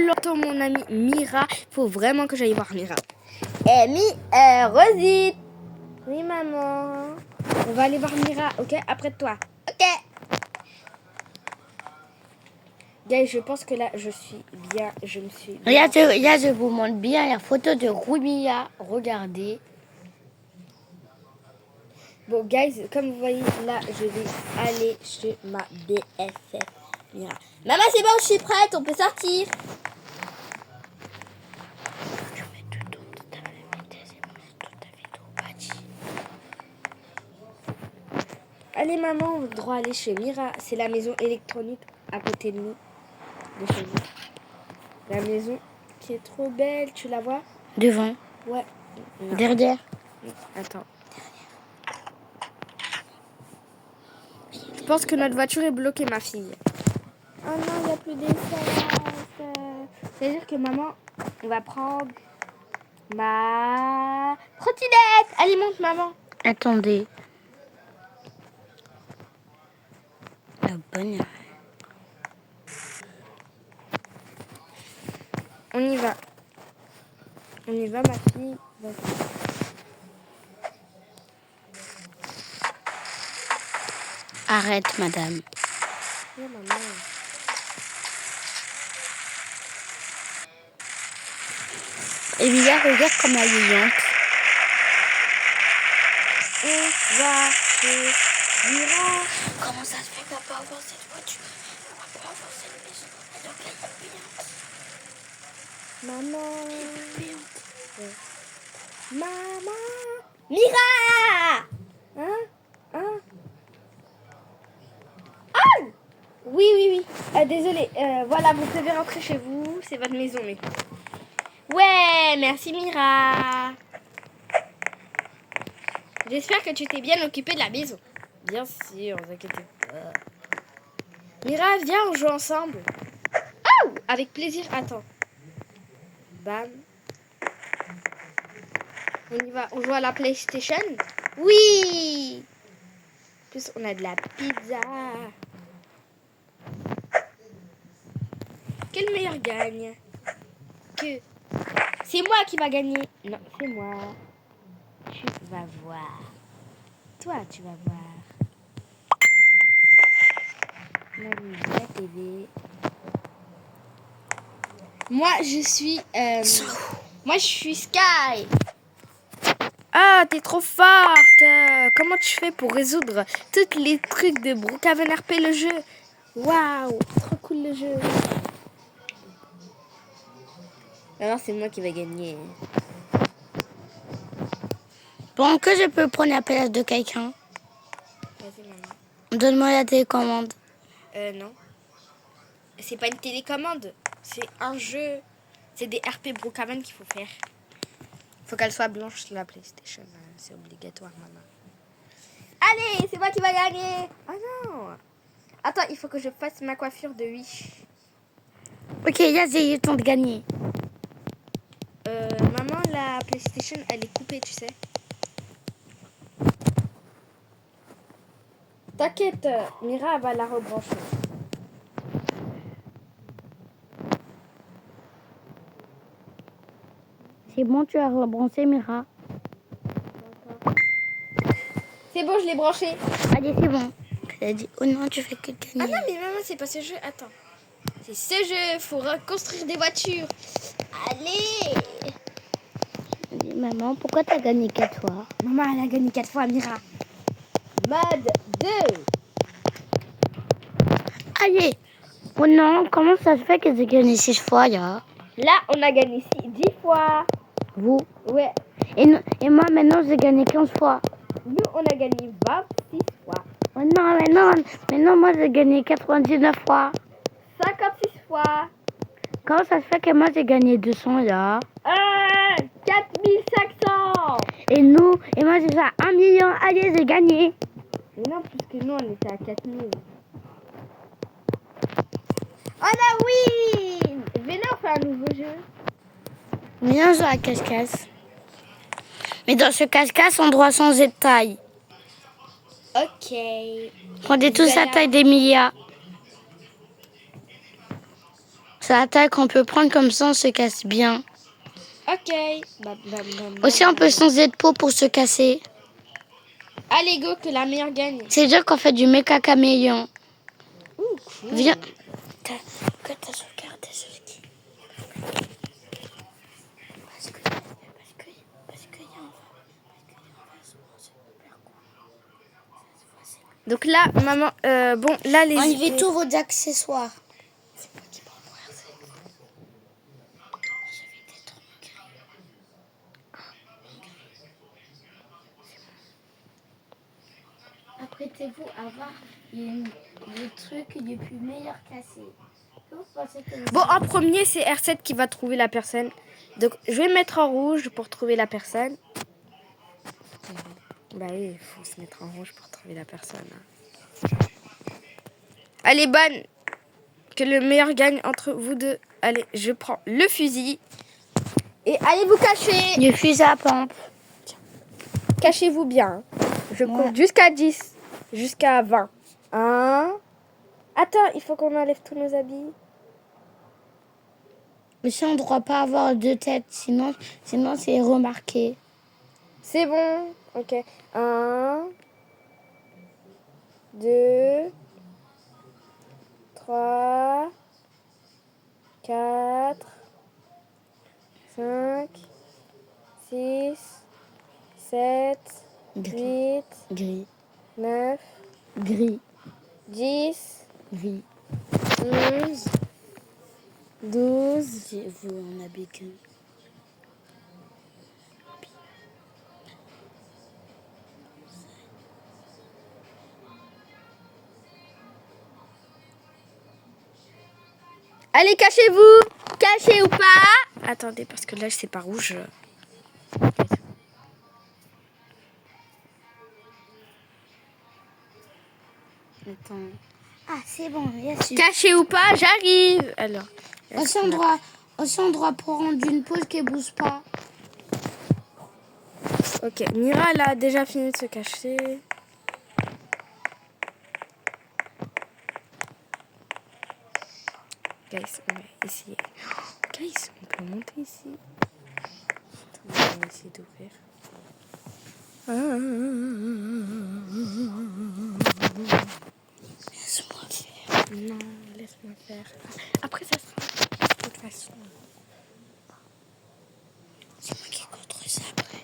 Longtemps mon amie Mira, faut vraiment que j'aille voir Mira. Rosie. Oui maman. On va aller voir Mira, ok? Après toi. Ok. Guys, je pense que là je suis bien, je me suis bien. Là, je vous montre bien la photo de Rumia. Regardez. Bon guys, comme vous voyez là, je vais aller chez ma BFF Mira. Maman c'est bon, je suis prête, on peut sortir. Allez maman, on va droit aller chez Mira. C'est la maison électronique à côté de nous, de chez nous. La maison qui est trop belle, tu la vois? Devant. Ouais. Non. Derrière. Attends. Je pense que notre voiture est bloquée, ma fille. Oh non, il n'y a plus d'essence. C'est-à-dire que maman, on va prendre ma trottinette. Allez, monte, maman. Attendez. La bonne. On y va. On y va, ma fille. Vas-y. Arrête, madame. Oh, maman. Et bien, regarde comme elle est lente. On va chez Mira. Comment ça se fait qu'on va pas avoir cette voiture? On va pas avoir cette maison. Alors là, il y a payante. Maman. Payante. Maman. Mira. Hein? Ah! Oui. Désolée. Voilà, vous devez rentrer chez vous. C'est votre maison, mais... Ouais, merci Mira. J'espère que tu t'es bien occupée de la maison. Bien sûr, vous inquiétez pas. Mira, viens, on joue ensemble. Oh, avec plaisir, attends. Bam. On y va, on joue à la PlayStation. Oui. En plus, on a de la pizza. Quel meilleur gagne? C'est moi qui va gagner. Non, c'est moi. Tu vas voir. Toi, tu vas voir. La TV. Moi, je suis... Moi, je suis Sky. Ah, t'es trop forte. Comment tu fais pour résoudre tous les trucs de Brookhaven RP, le jeu? Waouh, trop cool le jeu. Alors, c'est moi qui vais gagner. Bon, que je peux prendre la place de quelqu'un? Vas-y, maman. Donne-moi la télécommande. Non. C'est pas une télécommande. C'est un jeu. C'est des RP Brookhaven qu'il faut faire. Faut qu'elle soit blanche la PlayStation. C'est obligatoire, maman. Allez, c'est moi qui va gagner. Oh non. Attends, il faut que je fasse ma coiffure de Wish. Ok, là, j'ai eu le temps de gagner. Maman, la PlayStation, elle est coupée, tu sais. T'inquiète, Mira va la rebrancher. C'est bon, tu as rebranché, Mira. C'est bon, je l'ai branché. Allez, c'est bon. Elle a dit, oh non, tu fais que Ah gagner. non, mais maman, c'est pas ce jeu. Attends. C'est ce jeu. Faut reconstruire des voitures. Allez. Elle dit, maman, pourquoi t'as gagné 4 fois? Maman, elle a gagné 4 fois, Mira. Mode 2. Allez. Oh non, comment ça se fait que j'ai gagné 6 fois, là? Là, on a gagné 10 fois. Vous? Ouais. Et moi, maintenant, j'ai gagné 15 fois. Nous, on a gagné 26 fois. Oh non, mais non, moi, j'ai gagné 99 fois. 56 fois. Comment ça se fait que moi, j'ai gagné 200, là? 4500. Et moi, j'ai fait 1 million. Allez, j'ai gagné. Mais non, puisque nous, on était à 4000. On a win. Venez, on fait un nouveau jeu. Viens jouer à cache-cache. Mais dans ce cache-cache, on doit changer de taille. Ok. On est tous à taille d'Emilia. sa taille qu'on peut prendre comme ça, on se casse bien. Ok. Aussi, on peut changer de peau pour se casser. Allez, go, que la meilleure gagne. C'est dire qu'on fait du méca caméléon. Ouh, cool. Viens. Que t'as sauvegardé ce ski. Parce que y a un Donc là, maman, bon, là, les... enlevez tous vos accessoires. C'est moi qui m'envoie. Je vais détruire mon gris. Apprêtez-vous à voir le truc le plus meilleur cassé. Bon, en premier, c'est R7 qui va trouver la personne. Donc, je vais mettre en rouge pour trouver la personne. Bah oui, il faut se mettre en rouge pour trouver la personne. Allez, bonne. Que le meilleur gagne entre vous deux. Allez, je prends le fusil. Et allez vous cacher. Le fusil à pompe. Cachez-vous bien. Je compte jusqu'à 10. Jusqu'à 20. 1. Attends, il faut qu'on enlève tous nos habits. Mais si on ne doit pas avoir deux têtes, sinon c'est remarqué. C'est bon. Ok. 1. 2. 3. 4. 5. 6. 7. Gris. 8. Gris. 9. Gris. 10. Gris. 11. 12. Vous en habillez gris. Allez, cachez-vous. Cachez ou pas. Attendez, parce que là, c'est pas rouge. Attends. Ah, c'est bon. Yes. Cachez ou pas, j'arrive. Alors. Aussi, on doit prendre une pause qui ne bouge pas. Ok, Mira, elle a déjà fini de se cacher. Guys, on va essayer. Guys, on peut monter ici. Attends, on va essayer d'ouvrir. Laisse-moi faire. Non, laisse-moi faire. Après, ça sera de toute façon. C'est moi qui contrôle ça après.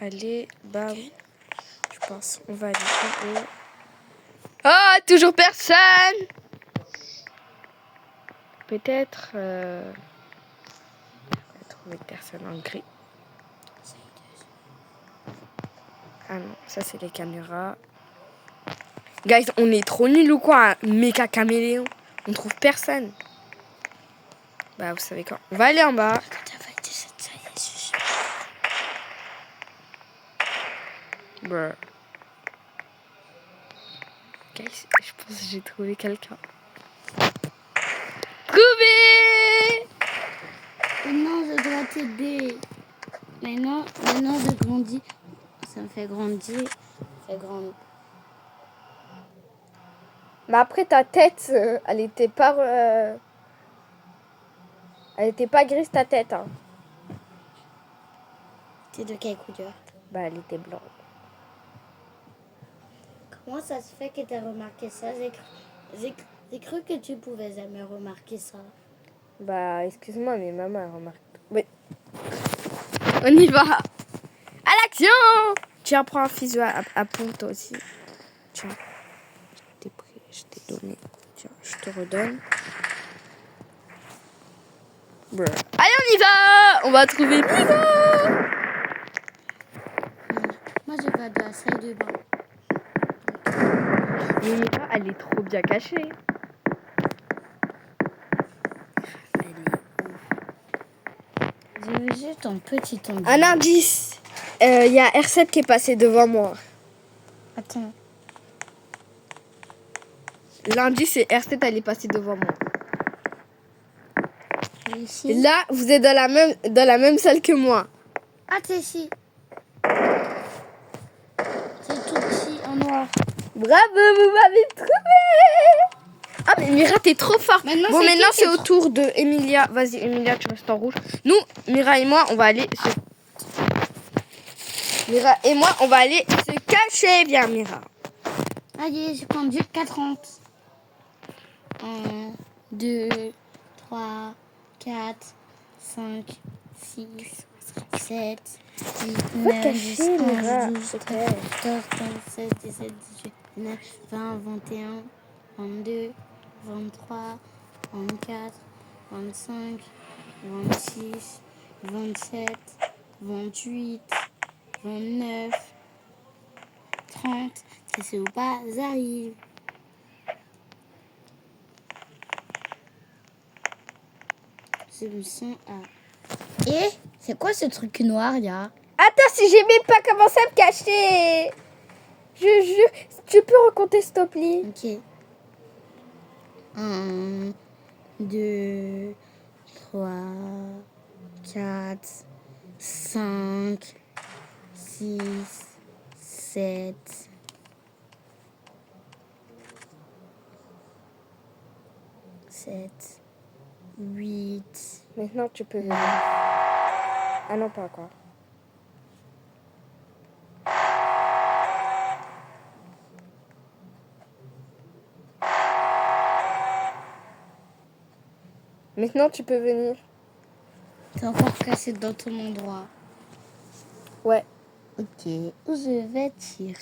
Allez, bam. Je pense, on va aller en haut. Ah, toujours personne. Peut-être... on va trouver personne en gris. Ah non, ça c'est les caméras. Guys, on est trop nuls ou quoi? Un méca caméléon. On trouve personne. Bah, vous savez quoi? On va aller en bas. Bruh. Guys, je pense que j'ai trouvé quelqu'un. Trouvé! Maintenant, je dois t'aider. Maintenant, je grandis. Ça me fait grandir. Ça fait grandir. Mais après, ta tête, elle était pas grise, ta tête. Hein. C'est de quelle couleur? Bah, elle était blanche. Comment ça se fait que tu as remarqué ça? J'ai cru que tu pouvais jamais remarquer ça. Bah, excuse-moi, mais maman elle remarque. Oui. On y va. À l'action! Tiens, prends un fusil à pompe, toi aussi. Tiens. Je t'ai donné. Tiens, je te redonne. Bruh. Allez, on y va! On va trouver Mira! Moi, je vais de la salle de bain. Mais Mira, elle est trop bien cachée. Je veux juste un petit angle. Un indice. Il y a R7 qui est passé devant moi. Attends. L'indice, c'est R7, elle est passée devant moi. Ici. Et là, vous êtes dans la même salle que moi. Ah, t'es ici. C'est tout petit en noir. Bravo, vous m'avez trouvé! Ah, mais Mira, t'es trop forte. Maintenant, Bon, c'est maintenant, qui c'est qui est au tour de Emilia. Vas-y, Emilia, tu restes en rouge. Nous, Mira et moi, on va aller se... Mira et moi, on va aller se cacher. Viens, Mira. Allez, je compte jusqu'à 40. 1, 2, 3, 4, 5, 6, 7, 8, 9, 10, 11, 12, 13, 14, 15, 16, 17, 18, 19, 20, 21, 22, 23, 24, 25, 26, 27, 28, 29, 30. C'est où pas arrive. Je me sens à... Et c'est quoi ce truc noir là? Attends, si j'ai même pas commencé à me cacher. Tu peux raconter, s'il te plaît. Ok. 1, 2, 3, 4, 5, 6, 7, 7, 8. Maintenant, tu peux venir. Ah non, pas encore. Maintenant, tu peux venir. T'es encore caché dans ton endroit. Ouais. Ok. Où je vais tirer?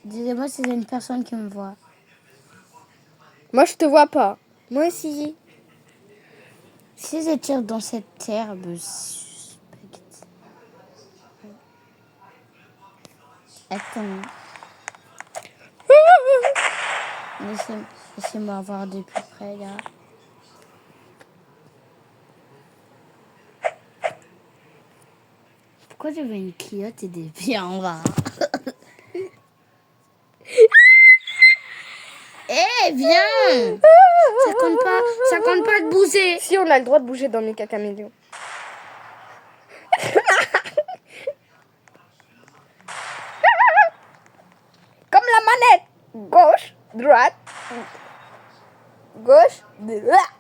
Dis-moi si c'est une personne qui me voit. Moi, je te vois pas. Moi aussi. Si je tire dans cette herbe suspecte. Attends. Laissez-moi voir de plus près là. Pourquoi j'avais une clignote et des pieds en bas? Eh, viens! Ça compte pas de bouger. Si, on a le droit de bouger dans mes cacamélions. Comme la manette. Gauche, droite. Gauche, droite.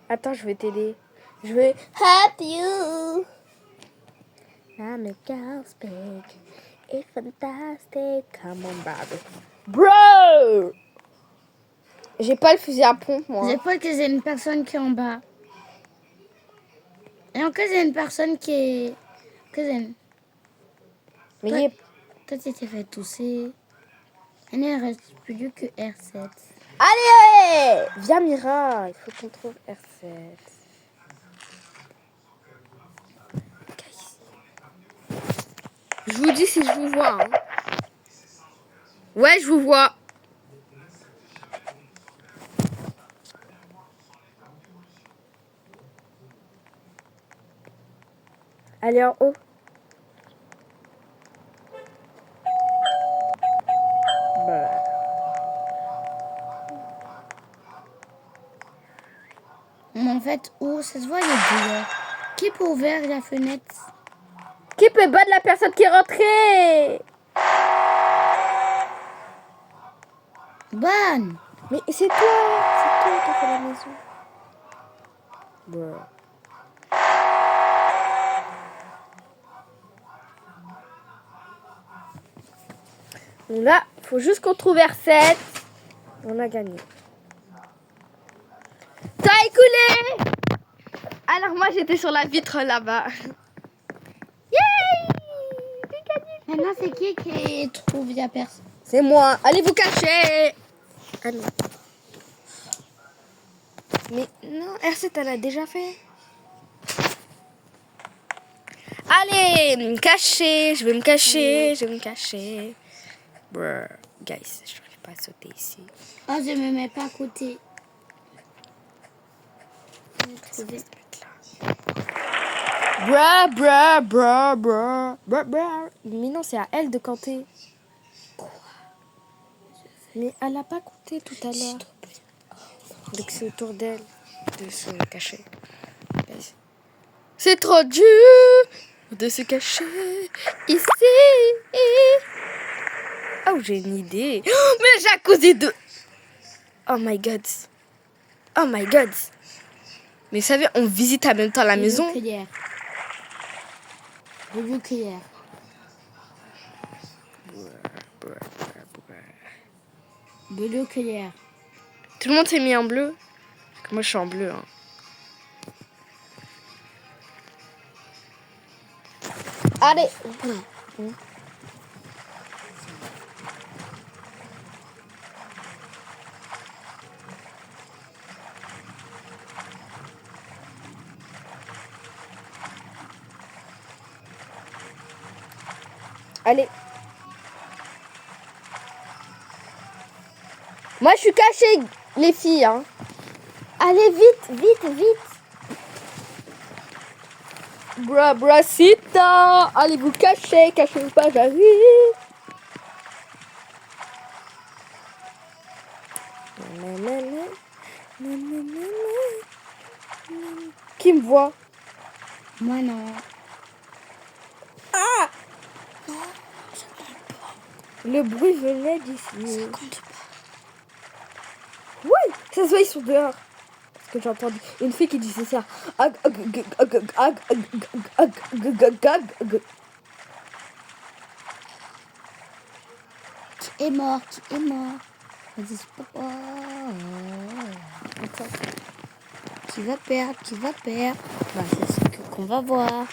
Attends, je vais t'aider. Je vais help you. I'm a girl's big. It's fantastic. Come on, baby. Bro! J'ai pas le fusil à pompe, moi. J'ai peur que j'ai une personne qui est en bas. Et encore, j'ai une personne qui est... Mais Toi, il est... toi, tu t'es fait tousser. Il ne reste plus que R7. Allez! Viens, Mira. Il faut qu'on trouve R7. Je vous dis si je vous vois. Hein. Ouais, je vous vois. Allez en haut. Bah. Mais en fait, où ça se voit, il y a dehors. Qui peut ouvrir la fenêtre? Qui peut battre la personne qui est rentrée? Bonne! Mais c'est toi qui as fait la maison. Bah. Là, faut juste qu'on trouve R7. On a gagné. T'as écoulé. Alors moi, j'étais sur la vitre là-bas. Yay! J'ai gagné. Maintenant, c'est qui trouve la personne? C'est moi. Allez vous cacher. Ah non. Mais non, R7, elle a déjà fait. Allez, me cacher. Je vais me cacher. Je vais me cacher. Brr. Guys, je n'arrive pas à sauter ici. Oh, je me mets pas à côté. Mais non, c'est à elle de compter. Quoi? Mais elle n'a pas compté tout à l'heure. Donc c'est au tour d'elle de se cacher. C'est trop dur de se cacher ici. Oh, j'ai une idée. Oh, mais j'ai causé de... Oh my god. Oh my god. Mais vous savez, on visite en même temps la maison. Bleu cuillère. Bleu cuillère. Tout le monde s'est mis en bleu. Parce que moi, je suis en bleu. Hein. Allez. Allez. Moi, je suis cachée, les filles. Hein. Allez, vite, vite, vite. Brasita. Allez vous cacher, cachez-vous pas, j'arrive. Qui me voit? Moi non. Ah! Le bruit venait d'ici. Ça compte pas. Oui, ça se voit, ils sont dehors. Parce que j'ai entendu une fille qui disait ça. Qui est mort? Qui est mort? Vas-y, papa. Qui va perdre? Qui va perdre? Bah, c'est ce qu'on va voir.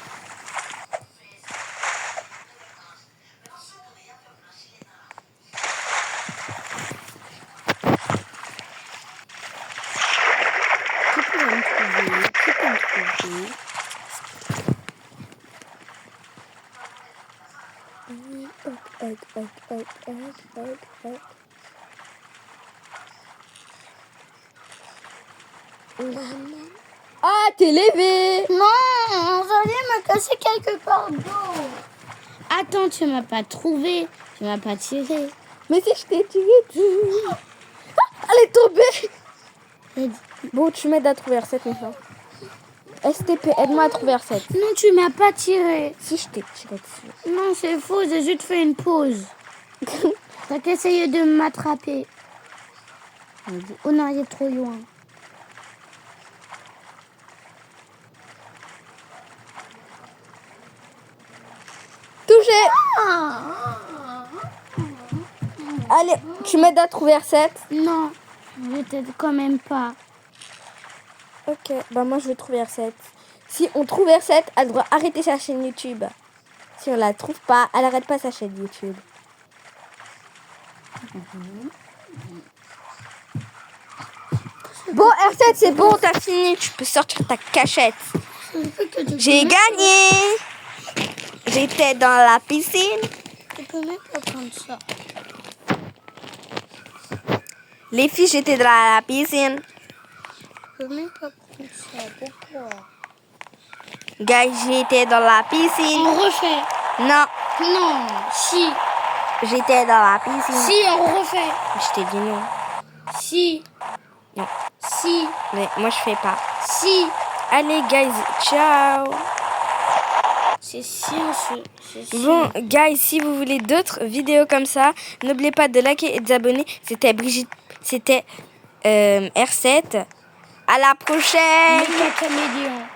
Qui peut me trouver? Qui peut me trouver? Ah, t'es levé. Non, vous allez me casser quelque part d'eau. Attends, tu m'as pas trouvé. Tu m'as pas tiré. Mais si je t'ai tiré, ah, elle est tombée. Bon, tu m'aides à trouver R7 maintenant. STP, aide-moi à trouver R7. Non, tu m'as pas tiré. Si je t'ai tiré dessus. Non, c'est faux, j'ai juste fait une pause. T'as qu'essayé de m'attraper. Oh non, il est trop loin. Touché. Ah. Allez, tu m'aides à trouver R7. Non, je t'aide quand même pas. Ok, bah moi je vais trouver R7. Si on trouve R7, elle doit arrêter sa chaîne YouTube. Si on la trouve pas, elle arrête pas sa chaîne YouTube. Bon, R7, c'est bon, t'as fini. Tu peux sortir ta cachette. J'ai gagné. J'étais dans la piscine. Tu peux même pas prendre ça. Les filles, j'étais dans la piscine. Tu peux même pas prendre ça. Pourquoi? Guys, j'étais dans la piscine. On refait. Non, Non, si. j'étais dans la piscine. Si, on refait. Je t'ai dit non. Si. Non. Si. Mais moi, je fais pas. Si. Allez, guys, ciao. C'est sûr. Bon, guys, si vous voulez d'autres vidéos comme ça, n'oubliez pas de liker et de vous abonner. C'était Brigitte, c'était R7. À la prochaine. Les caméléons.